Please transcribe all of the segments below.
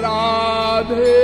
राधे।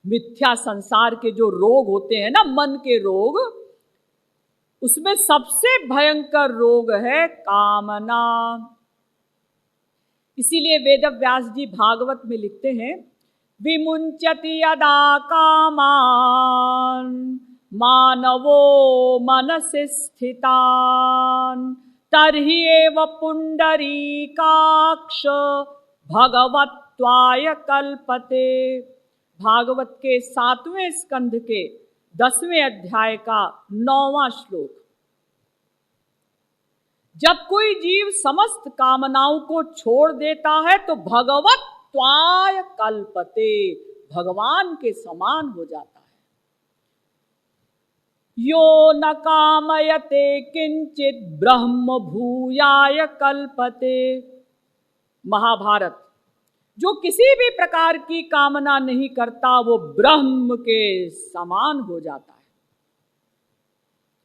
मिथ्या संसार के जो रोग होते हैं ना, मन के रोग, उसमें सबसे भयंकर रोग है कामना। इसीलिए वेद व्यास जी भागवत में लिखते हैं, विमुंचति यदा कामान मानवो मनसि स्थितान तर्हि एव पुंडरीकाक्ष भगवत्वाय कल्पते। भागवत के 7वें स्कंध के 10वें अध्याय का 9वां श्लोक। जब कोई जीव समस्त कामनाओं को छोड़ देता है तो भगवत्वाय कल्पते, भगवान के समान हो जाता है। यो न कामयते किंचित ब्रह्म भूयाय कल्पते। महाभारत। जो किसी भी प्रकार की कामना नहीं करता वो ब्रह्म के समान हो जाता है।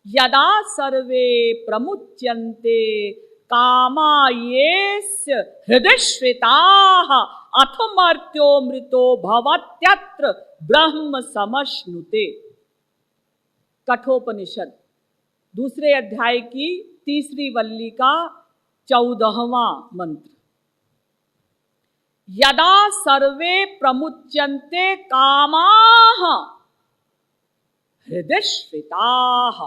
यदा सर्वे प्रमुच्यन्ते कामा येस्य हृदयश्रिताः अथ मर्त्यो मृतो भवत्यत्र ब्रह्म समश्नुते। कठोपनिषद 2 अध्याय की 3री वल्ली का 14वां मंत्र। यदा सर्वे प्रमुच्यन्ते कामाः हृदयश्रिताः।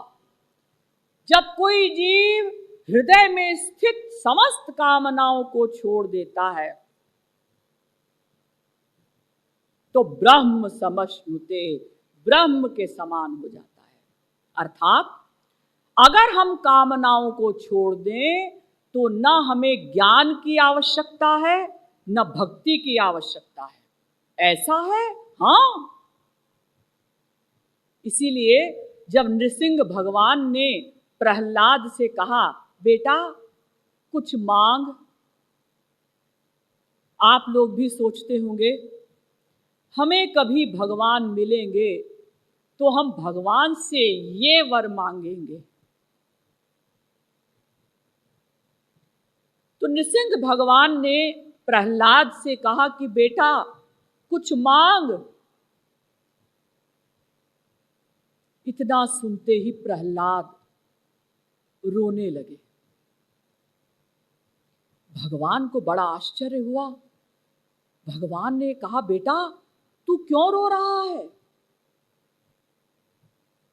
जब कोई जीव हृदय में स्थित समस्त कामनाओं को छोड़ देता है तो ब्रह्म समश्नुते, ब्रह्म के समान हो जाता है। अर्थात अगर हम कामनाओं को छोड़ दें तो न हमें ज्ञान की आवश्यकता है न भक्ति की आवश्यकता है। ऐसा है? हाँ। इसीलिए जब नृसिंह भगवान ने प्रहलाद से कहा, बेटा कुछ मांग, आप लोग भी सोचते होंगे हमें कभी भगवान मिलेंगे तो हम भगवान से ये वर मांगेंगे। तो नृसिंह भगवान ने प्रहलाद से कहा कि बेटा कुछ मांग। इतना सुनते ही प्रहलाद रोने लगे। भगवान को बड़ा आश्चर्य हुआ। भगवान ने कहा, बेटा तू क्यों रो रहा है?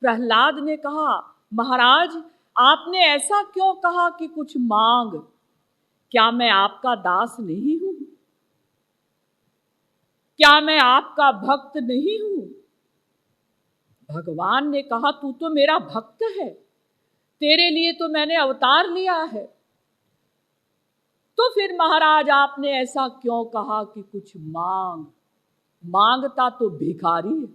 प्रहलाद ने कहा, महाराज आपने ऐसा क्यों कहा कि कुछ मांग? क्या मैं आपका दास नहीं हूं? क्या मैं आपका भक्त नहीं हूं? भगवान ने कहा, तू तो मेरा भक्त है, तेरे लिए तो मैंने अवतार लिया है। तो फिर महाराज आपने ऐसा क्यों कहा कि कुछ मांग? मांगता तो भिखारी है।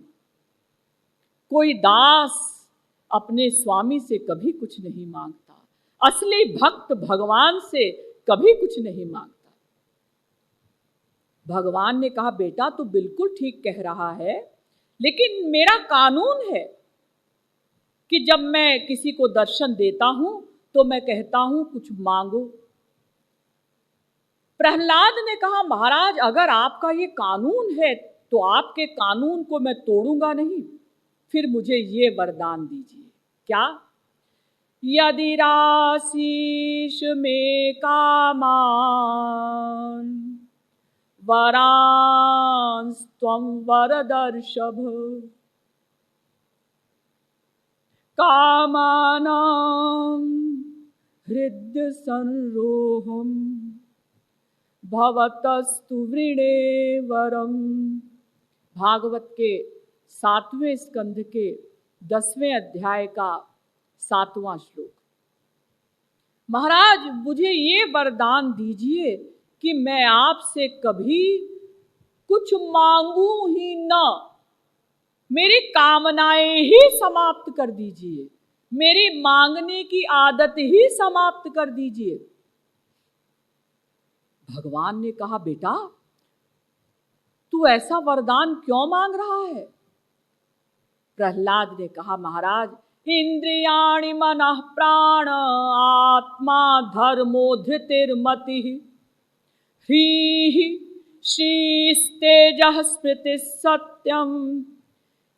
कोई दास अपने स्वामी से कभी कुछ नहीं मांगता। असली भक्त भगवान से कभी कुछ नहीं मांगता। भगवान ने कहा, बेटा तू बिल्कुल ठीक कह रहा है, लेकिन मेरा कानून है कि जब मैं किसी को दर्शन देता हूं तो मैं कहता हूं कुछ मांगो। प्रहलाद ने कहा, महाराज अगर आपका ये कानून है तो आपके कानून को मैं तोड़ूंगा नहीं। फिर मुझे ये वरदान दीजिए। क्या? यदि राशीष में कामान वरांस्त्वं वरदर्शभ कामानां हृदय संरोहम भवतस्तु वृणे वरम। भागवत के 7वें स्कंध के 10वें अध्याय का 7वां श्लोक। महाराज मुझे ये वरदान दीजिए कि मैं आपसे कभी कुछ मांगू ही न, मेरी कामनाएं ही समाप्त कर दीजिए, मेरी मांगने की आदत ही समाप्त कर दीजिए। भगवान ने कहा, बेटा तू ऐसा वरदान क्यों मांग रहा है? प्रहलाद ने कहा, महाराज इंद्रियाणि मनः प्राण आत्मा धर्मो धृतिर्मति ह्रीः श्रीस्तेजः स्मृतिः सत्यम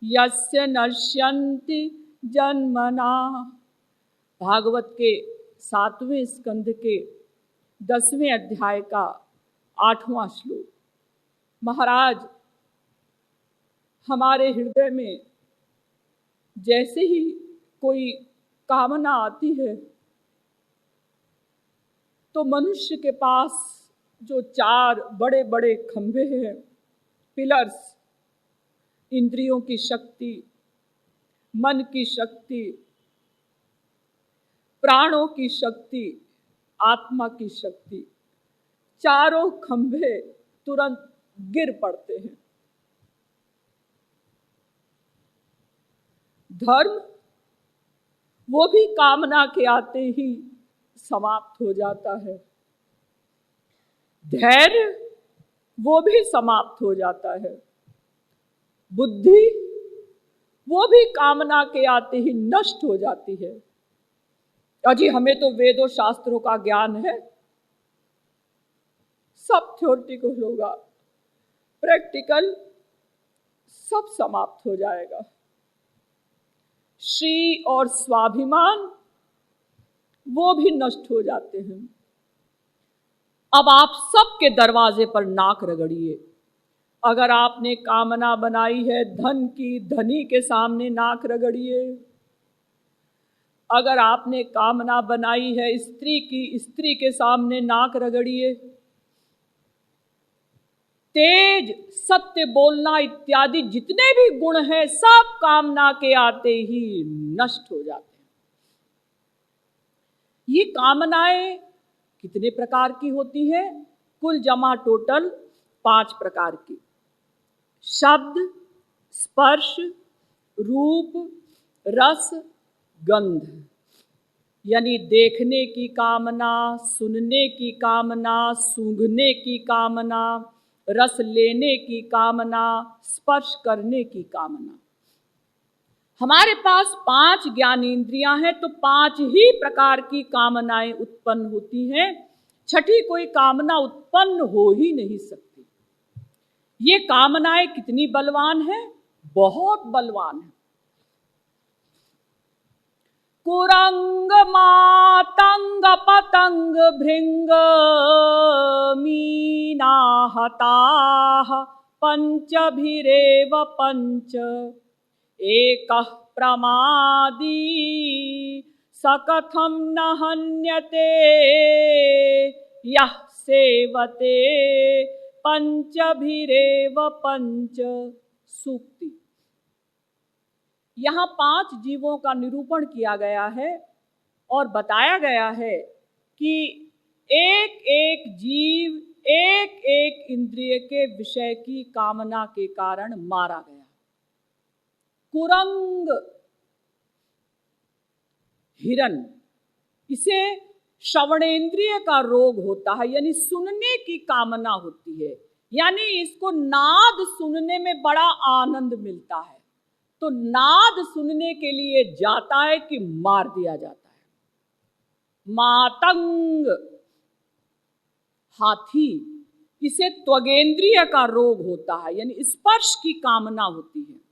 यस्य नश्यन्ति जन्मना। भागवत के 7वें स्कंध के 10वें अध्याय का 8वां श्लोक। महाराज हमारे हृदय में जैसे ही कोई कामना आती है तो मनुष्य के पास जो 4 बड़े बड़े खंभे हैं, पिलर्स, इंद्रियों की शक्ति, मन की शक्ति, प्राणों की शक्ति, आत्मा की शक्ति, चारों खंभे तुरंत गिर पड़ते हैं। धर्म वो भी कामना के आते ही समाप्त हो जाता है, धैर्य वो भी समाप्त हो जाता है, बुद्धि वो भी कामना के आते ही नष्ट हो जाती है। अजी हमें तो वेदों शास्त्रों का ज्ञान है, सब थ्योरेटिकल होगा, प्रैक्टिकल सब समाप्त हो जाएगा। श्री और स्वाभिमान वो भी नष्ट हो जाते हैं। अब आप सबके दरवाजे पर नाक रगड़िए। अगर आपने कामना बनाई है धन की, धनी के सामने नाक रगड़िए। अगर आपने कामना बनाई है स्त्री की, स्त्री के सामने नाक रगड़िए। तेज, सत्य बोलना इत्यादि जितने भी गुण हैं सब कामना के आते ही नष्ट हो जाते हैं। ये कामनाएं कितने प्रकार की होती हैं? कुल जमा टोटल 5 प्रकार की। शब्द, स्पर्श, रूप, रस, गंध, यानी देखने की कामना, सुनने की कामना, सूंघने की कामना, रस लेने की कामना, स्पर्श करने की कामना। हमारे पास 5 ज्ञानेंद्रियां हैं तो 5 ही प्रकार की कामनाएं उत्पन्न होती हैं। छठी कोई कामना उत्पन्न हो ही नहीं सकती। ये कामनाएं कितनी बलवान हैं? बहुत बलवान है। कुरंग मातंग पतंग भृंग मीना हताः पंचभिरेव पंच एकः प्रमादी सकथं न हन्यते यः सेवते पंचभिरेव पंच। सूक्ति। यहाँ 5 जीवों का निरूपण किया गया है और बताया गया है कि एक एक जीव एक एक इंद्रिय के विषय की कामना के कारण मारा गया। कुरंग हिरण, इसे श्रवणेंद्रिय का रोग होता है, यानी सुनने की कामना होती है, यानी इसको नाद सुनने में बड़ा आनंद मिलता है, तो नाद सुनने के लिए जाता है कि मार दिया जाता है। मातंग हाथी, इसे त्वगेंद्रिय का रोग होता है, यानी स्पर्श की कामना होती है।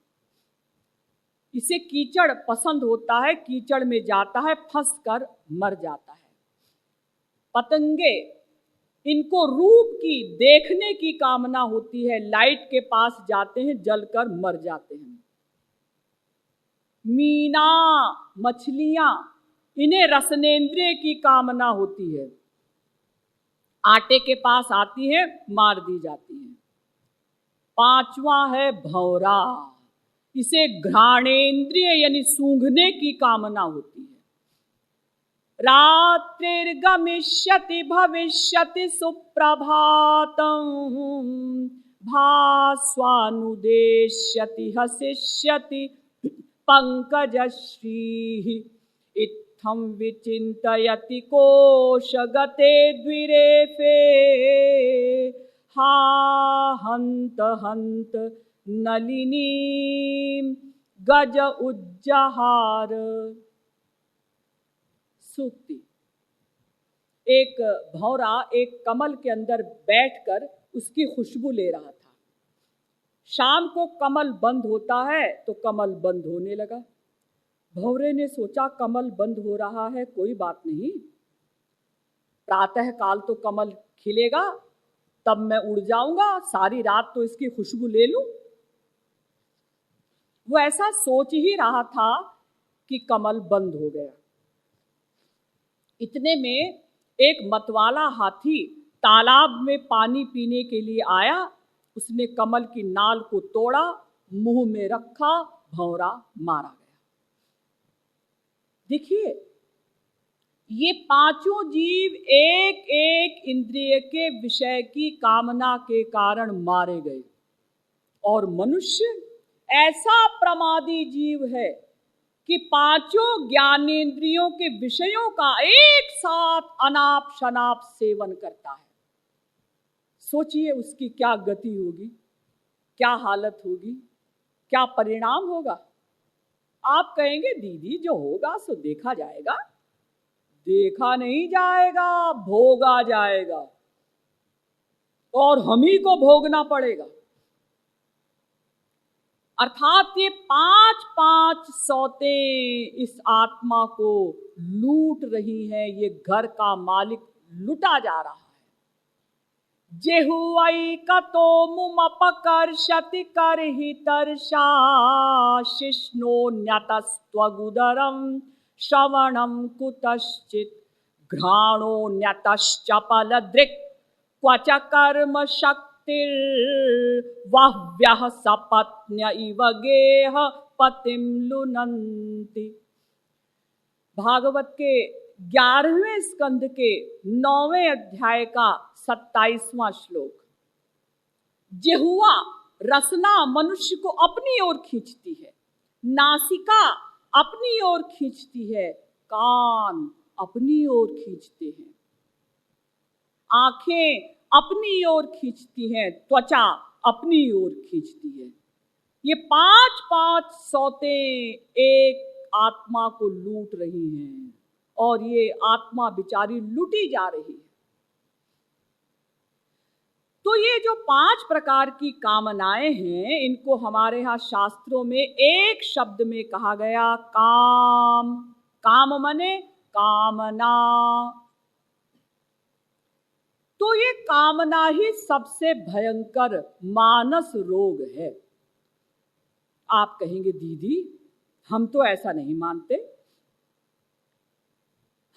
इसे कीचड़ पसंद होता है, कीचड़ में जाता है, फंस कर मर जाता है। पतंगे, इनको रूप की, देखने की कामना होती है, लाइट के पास जाते हैं, जलकर मर जाते हैं। मीना, मछलियां, इन्हें रसनेंद्रिय की कामना होती है, आटे के पास आती है, मार दी जाती है। 5वां है भौरा, इसे घ्राणेंद्रिय यानी सूंघने की कामना होती है। रात्रिर्गमिष्यति भविष्यति सुप्रभातम् भास्वानुदेश्यति हसिष्यति पंकजश्रीः इत्थं विचिन्तयति कोशगते द्विरेफे हा हन्त हन्त नलिनीं गज उज्जहार। सूक्ति। एक भौरा एक कमल के अंदर बैठकर उसकी खुशबू ले रहा था। शाम को कमल बंद होता है तो कमल बंद होने लगा। भौरे ने सोचा कमल बंद हो रहा है, कोई बात नहीं, प्रातः काल तो कमल खिलेगा, तब मैं उड़ जाऊंगा, सारी रात तो इसकी खुशबू ले लूं। वो ऐसा सोच ही रहा था कि कमल बंद हो गया। इतने में एक मतवाला हाथी तालाब में पानी पीने के लिए आया। उसने कमल की नाल को तोड़ा, मुंह में रखा, भौरा मारा गया। देखिए, ये पांचों जीव एक एक इंद्रिय के विषय की कामना के कारण मारे गए। और मनुष्य ऐसा प्रमादी जीव है कि पांचों ज्ञानेंद्रियों के विषयों का एक साथ अनाप शनाप सेवन करता है। सोचिए उसकी क्या गति होगी, क्या हालत होगी, क्या परिणाम होगा। आप कहेंगे दीदी जो होगा सो देखा जाएगा। देखा नहीं जाएगा, भोगा जाएगा, और हम ही को भोगना पड़ेगा। अर्थात ये पांच पांच सौतें इस आत्मा को लूट रही हैं। ये घर का मालिक लुटा जा रहा है। जेहुआई कतो मुमपकर्षति करहितर्षा शिष्णो न्यतस्त्वगुदरम श्रवणम कुतश्चित् घ्राणो न्यतश्चपलदृक् क्वच कर्म शक्तिर्वह्व्यः सपत्न्य इव गेह पतिं लुनन्ति। भागवत के 11वें स्कंद के 9वें अध्याय का 27वां श्लोक। जिह्वा रसना मनुष्य को अपनी ओर खींचती है, नासिका अपनी ओर खींचती है, कान अपनी ओर खींचते हैं, आंखें अपनी ओर खींचती हैं, त्वचा अपनी ओर खींचती है। ये पांच पांच सौतें एक आत्मा को लूट रही हैं और ये आत्मा बेचारी लूटी जा रही है। तो ये जो 5 प्रकार की कामनाएं हैं, इनको हमारे यहाँ शास्त्रों में एक शब्द में कहा गया काम। काम माने कामना। तो ये कामना ही सबसे भयंकर मानस रोग है। आप कहेंगे दीदी हम तो ऐसा नहीं मानते।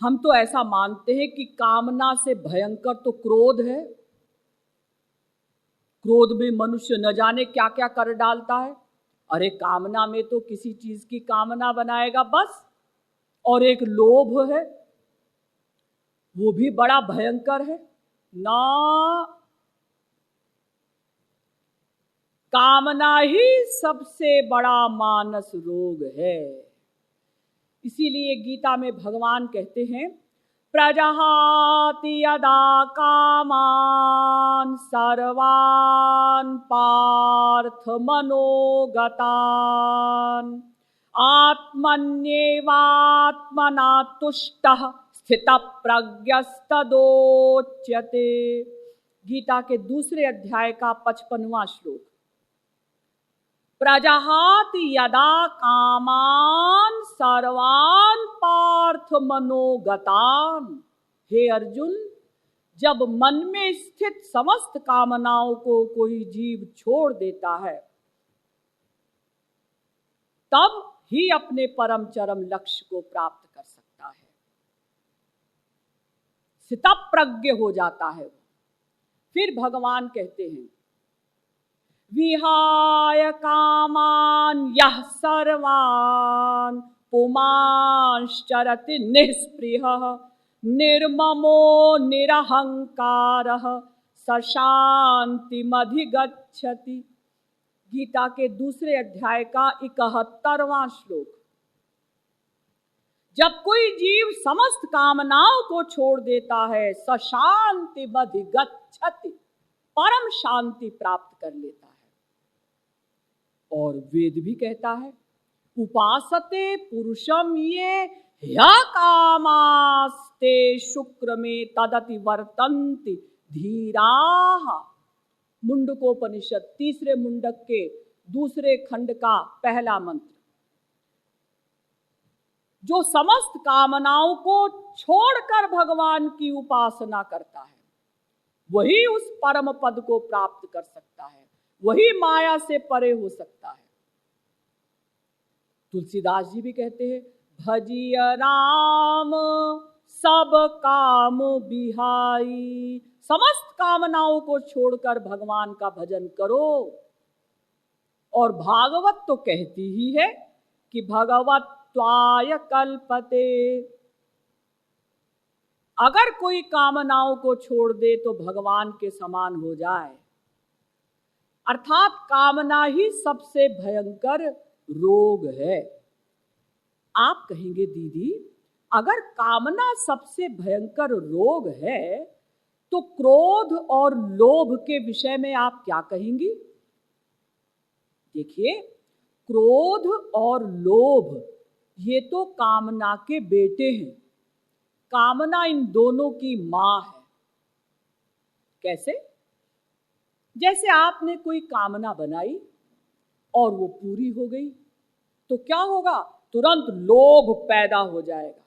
हम तो ऐसा मानते हैं कि कामना से भयंकर तो क्रोध है। क्रोध में मनुष्य न जाने क्या क्या कर डालता है। अरे कामना में तो किसी चीज की कामना बनाएगा बस। और एक लोभ है, वो भी बड़ा भयंकर है ना। कामना ही सबसे बड़ा मानस रोग है। इसीलिए गीता में भगवान कहते हैं प्रजहाति यदा कामान सर्वान पार्थ मनोगतान आत्मन्येवात्मना तुष्टः स्थितप्रज्ञस्तदोच्यते। गीता के दूसरे अध्याय का 55वां श्लोक। प्रजहाति यदा कामान सर्वान पार्थ मनोगतान। हे अर्जुन, जब मन में स्थित समस्त कामनाओं को कोई जीव छोड़ देता है तब ही अपने परम चरम लक्ष्य को प्राप्त कर सकता है। स्थितप्रज्ञ हो जाता है। फिर भगवान कहते हैं विहाय कामान यः सर्वान् पुमांश्चरति निःस्पृहः निर्ममो निरहंकारः स शांतिमधिगच्छति। गीता के दूसरे अध्याय का 71वां श्लोक। जब कोई जीव समस्त कामनाओं को छोड़ देता है स शांतिमधिगच्छति, परम शांति प्राप्त कर लेता है। और वेद भी कहता है उपासते पुरुषम ये ह्य कामास्ते शुक्र में तदति वर्तन्ति धीराः। मुंडकोपनिषद तीसरे मुंडक के दूसरे खंड का पहला मंत्र। जो समस्त कामनाओं को छोड़कर भगवान की उपासना करता है वही उस परम पद को प्राप्त कर सकता है, वही माया से परे हो सकता है। तुलसीदास जी भी कहते हैं भजिय राम सब काम बिहाई। समस्त कामनाओं को छोड़कर भगवान का भजन करो। और भागवत तो कहती ही है कि भगवत त्वाय कल्पते। अगर कोई कामनाओं को छोड़ दे तो भगवान के समान हो जाए। अर्थात कामना ही सबसे भयंकर रोग है। आप कहेंगे दीदी अगर कामना सबसे भयंकर रोग है तो क्रोध और लोभ के विषय में आप क्या कहेंगी? देखिए, क्रोध और लोभ ये तो कामना के बेटे हैं। कामना इन दोनों की मां है। कैसे? जैसे आपने कोई कामना बनाई और वो पूरी हो गई तो क्या होगा? तुरंत लोभ पैदा हो जाएगा।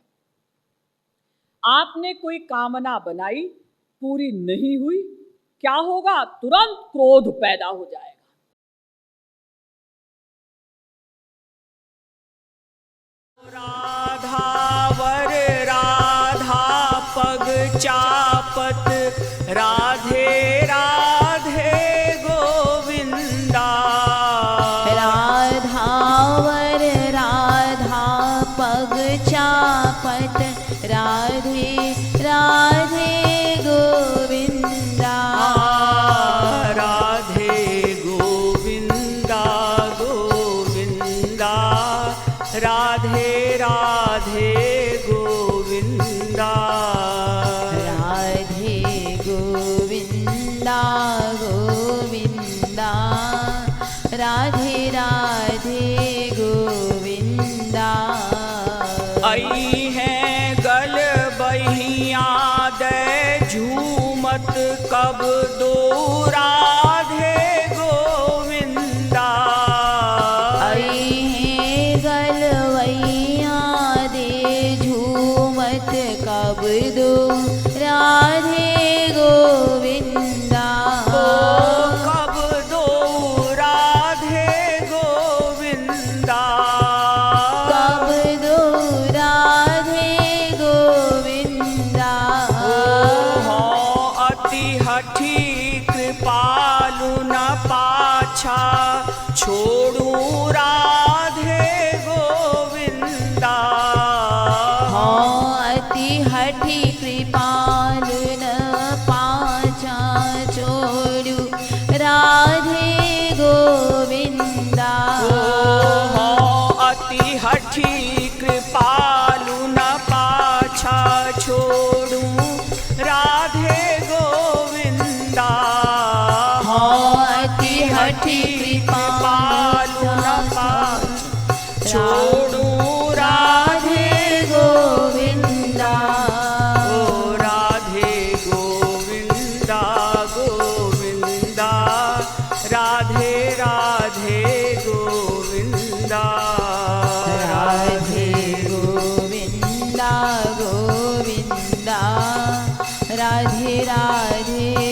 आपने कोई कामना बनाई, पूरी नहीं हुई, क्या होगा? तुरंत क्रोध पैदा हो जाएगा। राधावर राधा पग चापत राधे राधे गोविंदा। राधावर राधा पग चापत राधे राधे गोविंदा। राधे गोविंदा गोविंदा राधे राधे गोविंदा। राधे गोविंदा गोविंदा राधे राधे गोविंदा। आई है गल बहिया दे झूमत कब दो राधे गोविंदा। आई है गलवैया दे झूमत कब दो राधे गोविंदा। कब दो राधे गोविंदा। कब दो राधे गोविंदा। अति हठी कृपालु न पाछा छोड़ू राधे गोविंदा। अति हठी कृपालु न पाछा छोड़ू राधे गोविंदा। अति हठी कृपालु न पाछा छोड़ू राधे गोविंदा। अति हठी कृपालु न पाछा छोड़ू राधे गोविंदा। ओ राधे गोविंदा गोविंदा राधे राधे गोविंदा। राधे गोविंदा गोविंदा राधे राधे